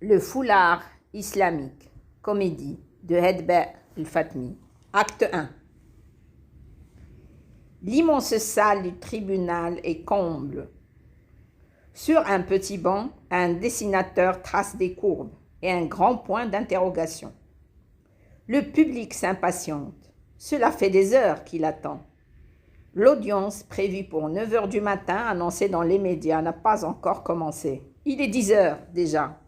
Le foulard islamique, comédie de Hedbe El-Fatmi, acte 1. L'immense salle du tribunal est comble. Sur un petit banc, un dessinateur trace des courbes et un grand point d'interrogation. Le public s'impatiente. Cela fait des heures qu'il attend. L'audience prévue pour 9 h du matin, annoncée dans les médias, n'a pas encore commencé. Il est 10 h déjà.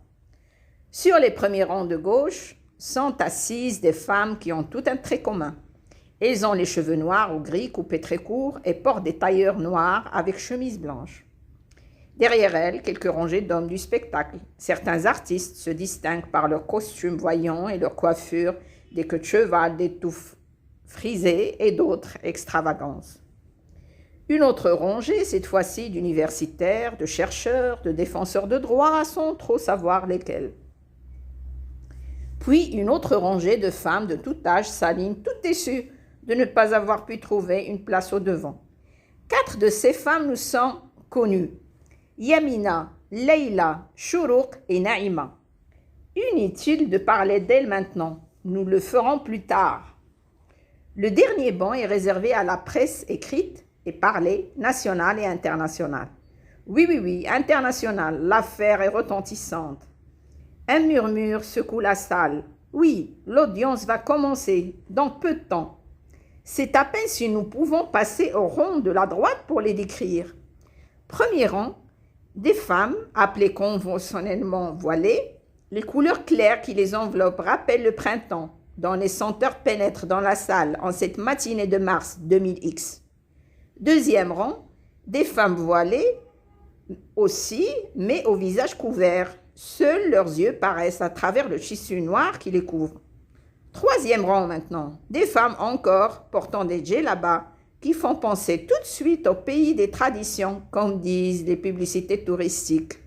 Sur les premiers rangs de gauche sont assises des femmes qui ont tout un trait commun. Elles ont les cheveux noirs ou gris, coupés très courts, et portent des tailleurs noirs avec chemise blanche. Derrière elles, quelques rangées d'hommes du spectacle. Certains artistes se distinguent par leurs costumes voyants et leurs coiffures, des queues de cheval, des touffes frisées et d'autres extravagances. Une autre rangée, cette fois-ci d'universitaires, de chercheurs, de défenseurs de droit, sans trop savoir lesquels. Puis une autre rangée de femmes de tout âge s'aligne, toutes déçues de ne pas avoir pu trouver une place au devant. 4 de ces femmes nous sont connues: Yamina, Leila, Shuruq et Naïma. Inutile de parler d'elles maintenant, nous le ferons plus tard. Le dernier banc est réservé à la presse écrite et parlée, nationale et internationale. Oui, internationale, l'affaire est retentissante. Un murmure secoue la salle. Oui, l'audience va commencer dans peu de temps. C'est à peine si nous pouvons passer au rang de la droite pour les décrire. Premier rang, des femmes, appelées conventionnellement voilées. Les couleurs claires qui les enveloppent rappellent le printemps, dont les senteurs pénètrent dans la salle en cette matinée de mars 2000X. Deuxième rang, des femmes voilées aussi, mais au visage couvert. Seuls leurs yeux paraissent à travers le tissu noir qui les couvre. Troisième rang maintenant, des femmes encore portant des djellabas qui font penser tout de suite au pays des traditions, comme disent les publicités touristiques.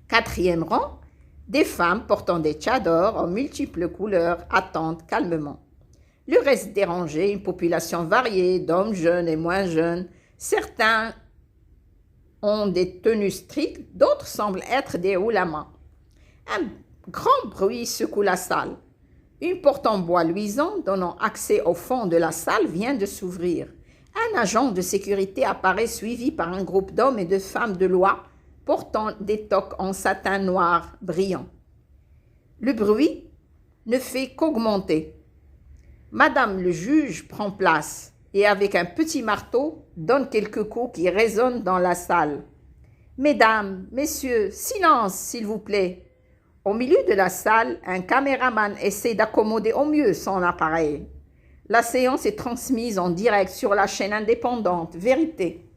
Quatrième rang, des femmes portant des tchadors aux multiples couleurs attendent calmement. Le reste des rangées, une population variée d'hommes jeunes et moins jeunes. Certains ont des tenues strictes, d'autres semblent être des ulamas. Un grand bruit secoue la salle. Une porte en bois luisant donnant accès au fond de la salle vient de s'ouvrir. Un agent de sécurité apparaît suivi par un groupe d'hommes et de femmes de loi portant des toques en satin noir brillant. Le bruit ne fait qu'augmenter. Madame le juge prend place et avec un petit marteau donne quelques coups qui résonnent dans la salle. Mesdames, messieurs, silence s'il vous plaît. Au milieu de la salle, un caméraman essaie d'accommoder au mieux son appareil. La séance est transmise en direct sur la chaîne indépendante Vérité.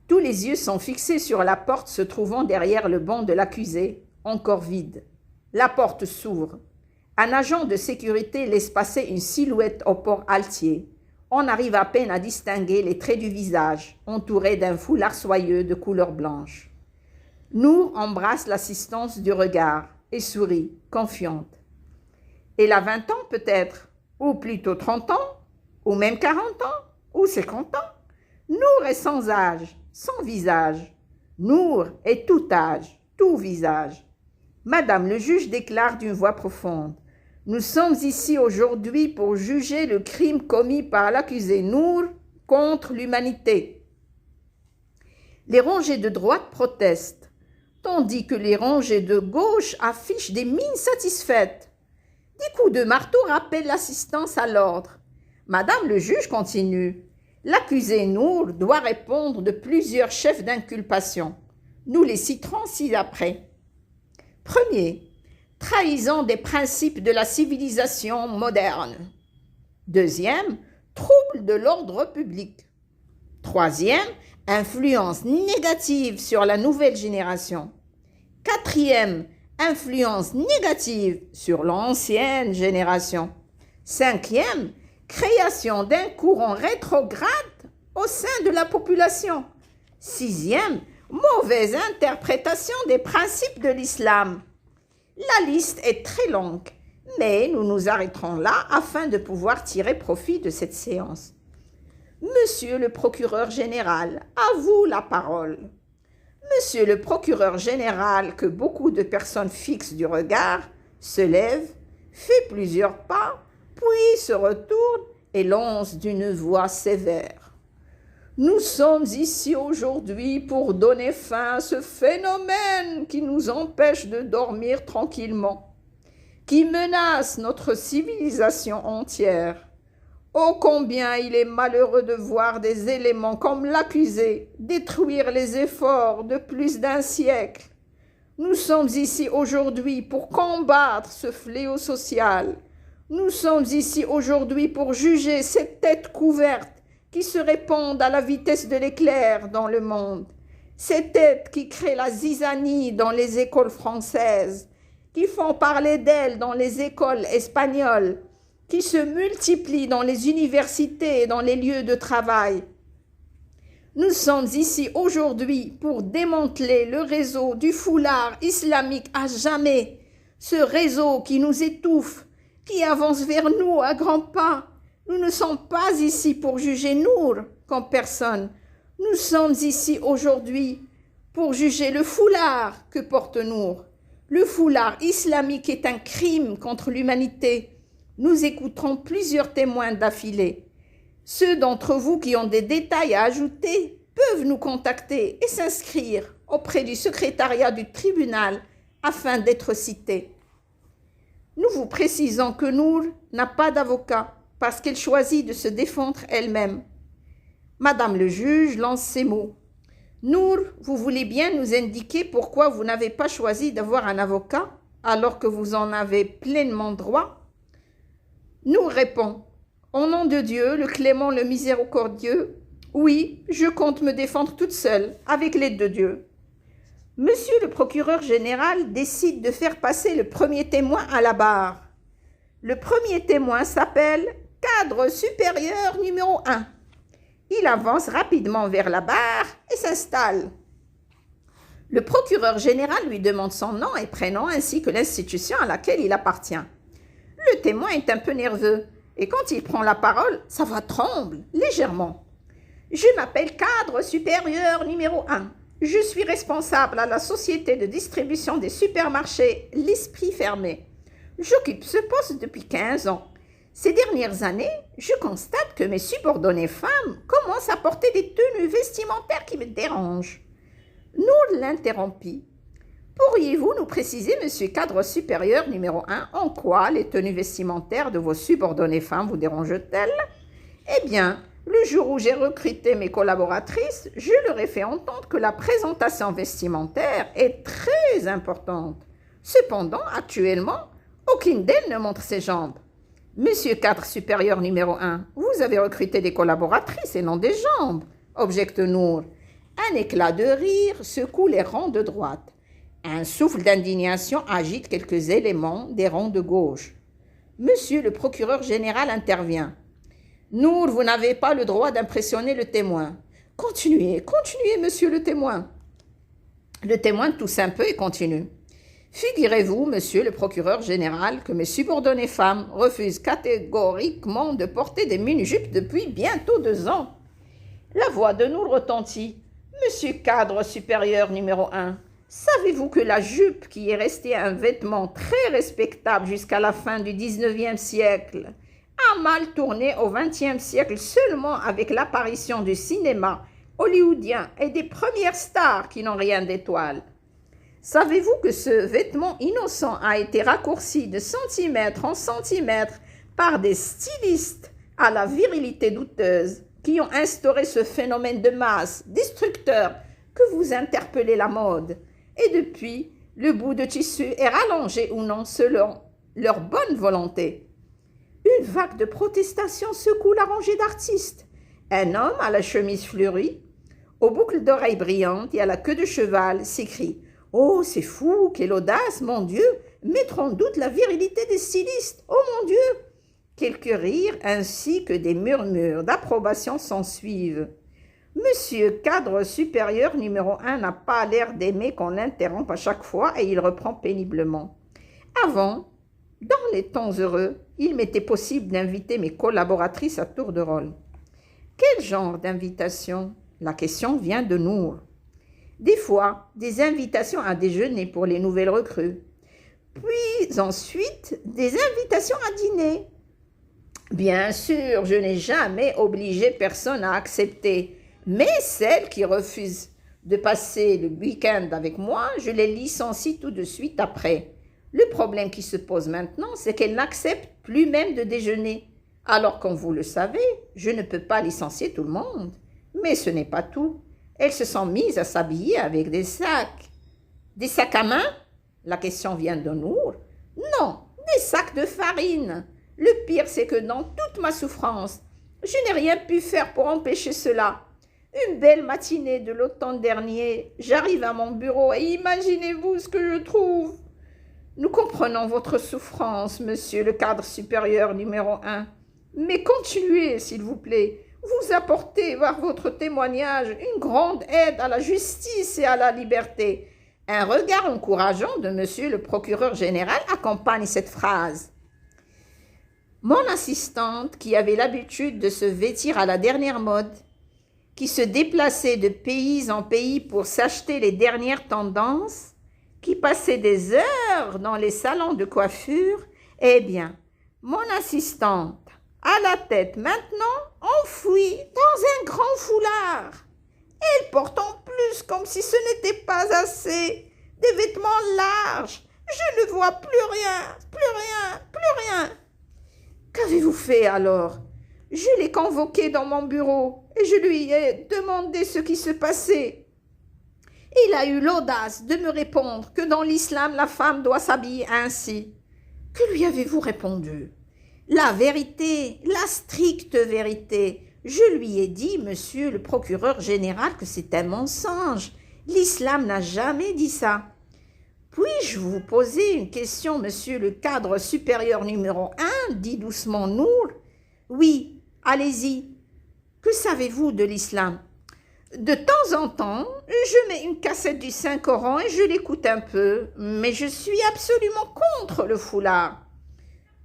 Tous les yeux sont fixés sur la porte se trouvant derrière le banc de l'accusé, encore vide. La porte s'ouvre. Un agent de sécurité laisse passer une silhouette au port altier. On arrive à peine à distinguer les traits du visage, entouré d'un foulard soyeux de couleur blanche. Nour embrasse l'assistance du regard et sourit, confiante. Elle a 20 ans peut-être, ou plutôt 30 ans, ou même 40 ans, ou 50 ans. Nour est sans âge, sans visage. Nour est tout âge, tout visage. Madame le juge déclare d'une voix profonde: nous sommes ici aujourd'hui pour juger le crime commis par l'accusé Nour contre l'humanité. Les rangées de droite protestent, tandis que les rangées de gauche affichent des mines satisfaites. Des coups de marteau rappellent l'assistance à l'ordre. Madame le juge continue: l'accusé Nour doit répondre de plusieurs chefs d'inculpation. Nous les citerons ci-après. Premier, trahison des principes de la civilisation moderne. Deuxième, trouble de l'ordre public. Troisième, influence négative sur la nouvelle génération. Quatrième, influence négative sur l'ancienne génération. Cinquième, création d'un courant rétrograde au sein de la population. Sixième, mauvaise interprétation des principes de l'islam. La liste est très longue, mais nous nous arrêterons là afin de pouvoir tirer profit de cette séance. Monsieur le procureur général, à vous la parole. Monsieur le procureur général, que beaucoup de personnes fixent du regard, se lève, fait plusieurs pas, puis se retourne et lance d'une voix sévère. Nous sommes ici aujourd'hui pour donner fin à ce phénomène qui nous empêche de dormir tranquillement, qui menace notre civilisation entière. Oh combien il est malheureux de voir des éléments comme l'accusé détruire les efforts de plus d'un siècle. Nous sommes ici aujourd'hui pour combattre ce fléau social. Nous sommes ici aujourd'hui pour juger ces têtes couvertes qui se répandent à la vitesse de l'éclair dans le monde. Ces têtes qui créent la zizanie dans les écoles françaises, qui font parler d'elles dans les écoles espagnoles, qui se multiplient dans les universités et dans les lieux de travail. Nous sommes ici aujourd'hui pour démanteler le réseau du foulard islamique à jamais, ce réseau qui nous étouffe, qui avance vers nous à grands pas. Nous ne sommes pas ici pour juger Nour comme personne. Nous sommes ici aujourd'hui pour juger le foulard que porte Nour. Le foulard islamique est un crime contre l'humanité. Nous écouterons plusieurs témoins d'affilée. Ceux d'entre vous qui ont des détails à ajouter peuvent nous contacter et s'inscrire auprès du secrétariat du tribunal afin d'être cités. Nous vous précisons que Nour n'a pas d'avocat parce qu'elle choisit de se défendre elle-même. Madame le juge lance ces mots. Nour, vous voulez bien nous indiquer pourquoi vous n'avez pas choisi d'avoir un avocat alors que vous en avez pleinement droit? Nour répond. Au nom de Dieu, le clément, le miséricordieux, oui, je compte me défendre toute seule, avec l'aide de Dieu. Monsieur le procureur général décide de faire passer le premier témoin à la barre. Le premier témoin s'appelle cadre supérieur numéro 1. Il avance rapidement vers la barre et s'installe. Le procureur général lui demande son nom et prénom ainsi que l'institution à laquelle il appartient. Le témoin est un peu nerveux et quand il prend la parole, sa voix tremble légèrement. Je m'appelle cadre supérieur numéro 1. Je suis responsable à la société de distribution des supermarchés L'Esprit Fermé. J'occupe ce poste depuis 15 ans. Ces dernières années, je constate que mes subordonnées femmes commencent à porter des tenues vestimentaires qui me dérangent. Nour l'interrompit. Pourriez-vous nous préciser, monsieur cadre supérieur numéro 1, en quoi les tenues vestimentaires de vos subordonnées femmes vous dérangent-elles? Eh bien, le jour où j'ai recruté mes collaboratrices, je leur ai fait entendre que la présentation vestimentaire est très importante. Cependant, actuellement, aucune d'elles ne montre ses jambes. Monsieur cadre supérieur numéro 1, vous avez recruté des collaboratrices et non des jambes, objecte Nour. Un éclat de rire secoue les rangs de droite. Un souffle d'indignation agite quelques éléments des rangs de gauche. Monsieur le procureur général intervient. Nour, vous n'avez pas le droit d'impressionner le témoin. Continuez, monsieur le témoin. Le témoin tousse un peu et continue. Figurez-vous, monsieur le procureur général, que mes subordonnées femmes refusent catégoriquement de porter des mini-jupes depuis bientôt 2 ans. La voix de Nour retentit. Monsieur cadre supérieur numéro 1, savez-vous que la jupe, qui est restée un vêtement très respectable jusqu'à la fin du XIXe siècle, a mal tourné au XXe siècle seulement avec l'apparition du cinéma hollywoodien et des premières stars qui n'ont rien d'étoile? Savez-vous que ce vêtement innocent a été raccourci de centimètre en centimètre par des stylistes à la virilité douteuse qui ont instauré ce phénomène de masse destructeur que vous interpellez la mode? Et depuis, le bout de tissu est rallongé ou non selon leur bonne volonté. Une vague de protestation secoue la rangée d'artistes. Un homme à la chemise fleurie, aux boucles d'oreilles brillantes et à la queue de cheval s'écrie « Oh, c'est fou, quelle audace, mon Dieu! Mettre en doute la virilité des stylistes, oh mon Dieu !» Quelques rires ainsi que des murmures d'approbation s'ensuivent. Monsieur cadre supérieur numéro 1 n'a pas l'air d'aimer qu'on l'interrompe à chaque fois et il reprend péniblement. Avant, dans les temps heureux, il m'était possible d'inviter mes collaboratrices à tour de rôle. Quel genre d'invitation? La question vient de Nour. Des fois, des invitations à déjeuner pour les nouvelles recrues. Puis ensuite, des invitations à dîner. Bien sûr, je n'ai jamais obligé personne à accepter, mais celles qui refusent de passer le week-end avec moi, je les licencie tout de suite après. Le problème qui se pose maintenant, c'est qu'elles n'acceptent plus même de déjeuner. Alors, comme vous le savez, je ne peux pas licencier tout le monde. Mais ce n'est pas tout. Elles se sont mises à s'habiller avec des sacs. Des sacs à main? La question vient de Nour. Non, des sacs de farine. Le pire, c'est que dans toute ma souffrance, je n'ai rien pu faire pour empêcher cela. Une belle matinée de l'automne dernier, j'arrive à mon bureau et imaginez-vous ce que je trouve. Nous comprenons votre souffrance, monsieur le cadre supérieur numéro 1. Mais continuez, s'il vous plaît. Vous apportez par votre témoignage une grande aide à la justice et à la liberté. Un regard encourageant de monsieur le procureur général accompagne cette phrase. Mon assistante, qui avait l'habitude de se vêtir à la dernière mode, qui se déplaçait de pays en pays pour s'acheter les dernières tendances, qui passait des heures dans les salons de coiffure, eh bien, mon assistante a la tête maintenant enfouie dans un grand foulard. Elle porte en plus, comme si ce n'était pas assez, des vêtements larges. Je ne vois plus rien, plus rien, plus rien. Qu'avez-vous fait alors? Je l'ai convoqué dans mon bureau et je lui ai demandé ce qui se passait. Il a eu l'audace de me répondre que dans l'islam, la femme doit s'habiller ainsi. Que lui avez-vous répondu? La vérité, la stricte vérité. Je lui ai dit, monsieur le procureur général, que c'est un mensonge. L'islam n'a jamais dit ça. Puis-je vous poser une question, monsieur le cadre supérieur numéro 1, dit doucement Nour. Oui, allez-y. Que savez-vous de l'islam? De temps en temps, je mets une cassette du Saint-Coran et je l'écoute un peu, mais je suis absolument contre le foulard.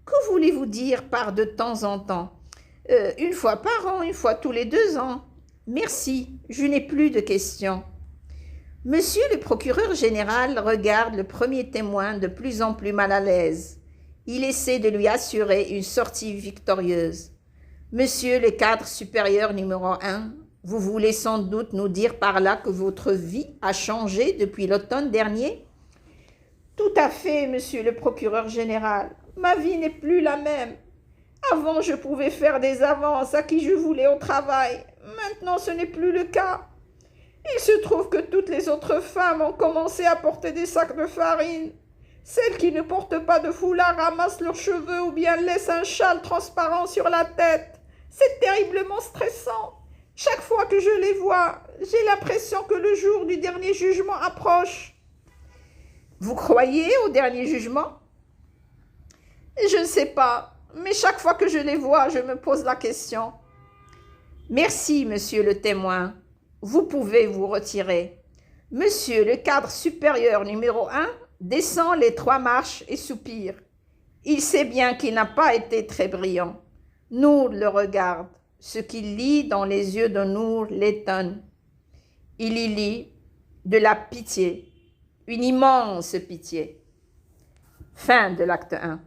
Que voulez-vous dire par de temps en temps? Une fois par an, une fois tous les 2 ans. Merci, je n'ai plus de questions. Monsieur le procureur général regarde le premier témoin de plus en plus mal à l'aise. Il essaie de lui assurer une sortie victorieuse. Monsieur le cadre supérieur numéro 1, vous voulez sans doute nous dire par là que votre vie a changé depuis l'automne dernier? Tout à fait, monsieur le procureur général. Ma vie n'est plus la même. Avant, je pouvais faire des avances à qui je voulais au travail. Maintenant, ce n'est plus le cas. Il se trouve que toutes les autres femmes ont commencé à porter des sacs de farine. Celles qui ne portent pas de foulard ramassent leurs cheveux ou bien laissent un châle transparent sur la tête. C'est terriblement stressant. Chaque fois que je les vois, j'ai l'impression que le jour du dernier jugement approche. Vous croyez au dernier jugement? Je ne sais pas, mais chaque fois que je les vois, je me pose la question. Merci, monsieur le témoin. Vous pouvez vous retirer. Monsieur le cadre supérieur numéro 1 descend les 3 marches et soupire. Il sait bien qu'il n'a pas été très brillant. Nour le regarde. Ce qu'il lit dans les yeux de Nour l'étonne. Il y lit de la pitié, une immense pitié. Fin de l'acte 1.